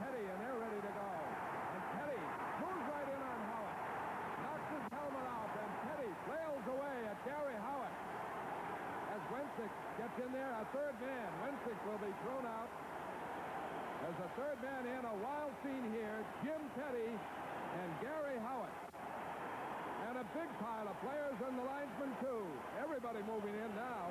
Pettie, and they're ready to go. And Pettie moves right in on Howatt. Knocks his helmet off, and Pettie flails away at Garry Howatt. As Wensink gets in there, a third man. Wensink will be thrown out. There's a third man in, a wild scene here. Jim Pettie and Garry Howatt. And a big pile of players and the linesmen, too. Everybody moving in now.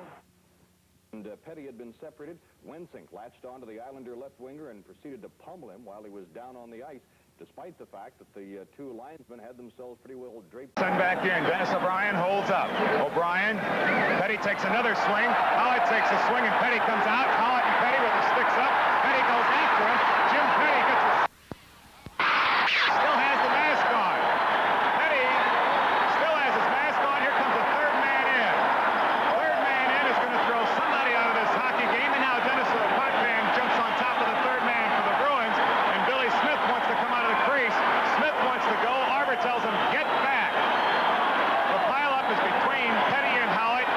And Pettie had been separated. Wensink latched onto the Islander left winger and proceeded to pummel him while he was down on the ice, despite the fact that the two linesmen had themselves pretty well draped. Send back in. Denis O'Brien holds up. O'Brien. Pettie takes another swing. Howatt takes a swing, and Pettie comes out. Howatt and Pettie with the sticks up. Pettie goes after him. Jim Pettie gets a... Still has the mask on. Pettie still has his mask on. Here comes a third man in. Third man in is going to throw somebody out of this hockey game, and now Denis Potvin jumps on top of the third man for the Bruins, and Billy Smith wants to come out of the crease. Smith wants to go. Arbor tells him, get back. The pileup is between Pettie and Howatt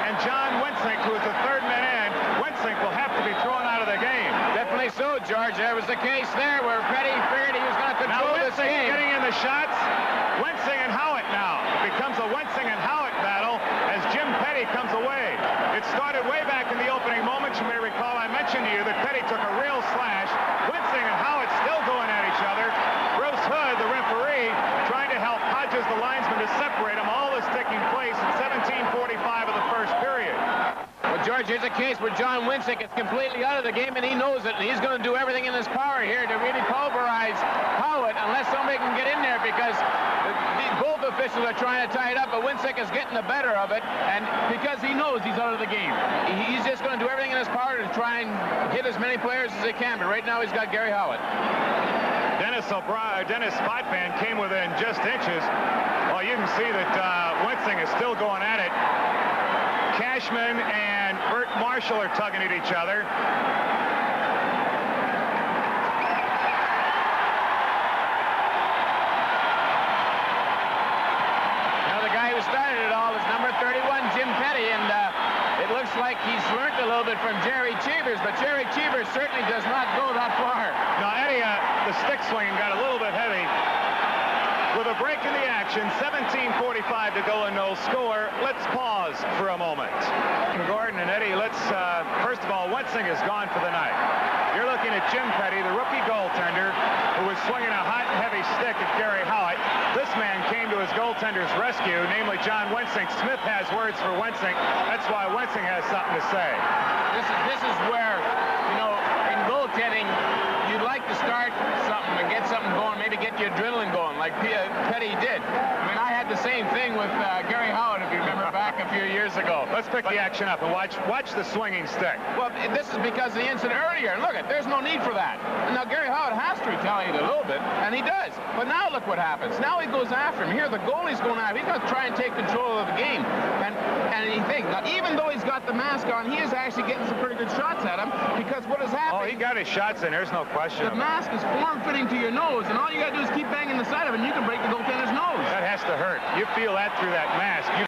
and John Wensink, who is the third man in. Wensink will have to be thrown out of the game. Definitely so, George. There was the case there where Pettie figured he was going to control this game. Getting in the shots. Wensink and Howatt now. It becomes a Wensink and Howatt battle as Jim Pettie comes away. It started way back in the opening moments. You may recall I mentioned to you that Pettie took a real slash. Wensink and Howatt still going at each other. Bruce Hood, the referee, trying to help Hodges, the linesman, to separate them. All this taking place at 17:45 of the first period. Well, George, here's a case where John Wensink is completely out of the game, and he knows it, and he's going to do everything in his power here to really pulverize Howatt unless somebody can get in there, because both officials are trying to tie it up, but Wensink is getting the better of it, and because he knows he's out of the game. He's just going to do everything in his power to try and hit as many players as he can, but right now he's got Garry Howatt. Denis Potvin came within just inches. Well, you can see that Wensink is still going at it. Cashman and Bert Marshall are tugging at each other. Now the guy who started it all is number 31, Jim Pettie, and it looks like he's learned a little bit from Jerry Cheevers, but Jerry Cheevers certainly does not go that far. Now, Eddie, the stick swinging got a little bit heavy. With a break in the action, 17:45 to go and no score. Let's pause for a moment. Gordon and Eddie, first of all, Wensink is gone for the night. You're looking at Jim Pettie, the rookie goaltender, who was swinging a hot and heavy stick at Garry Howatt. This man came to his goaltender's rescue, namely John Wensink. Smith has words for Wensink. That's why Wensink has something to say. This is where, you know, in goaltending, you'd like to start something and get something going, maybe get your adrenaline going, like Pettie did. I mean, I had the same thing with Garry Howatt, if you remember back a few years ago. Let's pick the action up and watch the swinging stick. Well, this is because of the incident earlier. And look, there's no need for that. Now, Garry Howatt has to retaliate a little bit, and he does. But now look what happens. Now he goes after him. Here, the goalie's going after him. He's going to try and take control of the game. And he thinks, now, even though he's got the mask on, he is actually getting some pretty good shots at him, because what is happening... Oh, he got his shots in. There's no question. The mask is form-fitting to your nose, and all you got to do is keep banging the side of it, and you can break the goaltender's nose. That has to hurt. You feel that through that mask.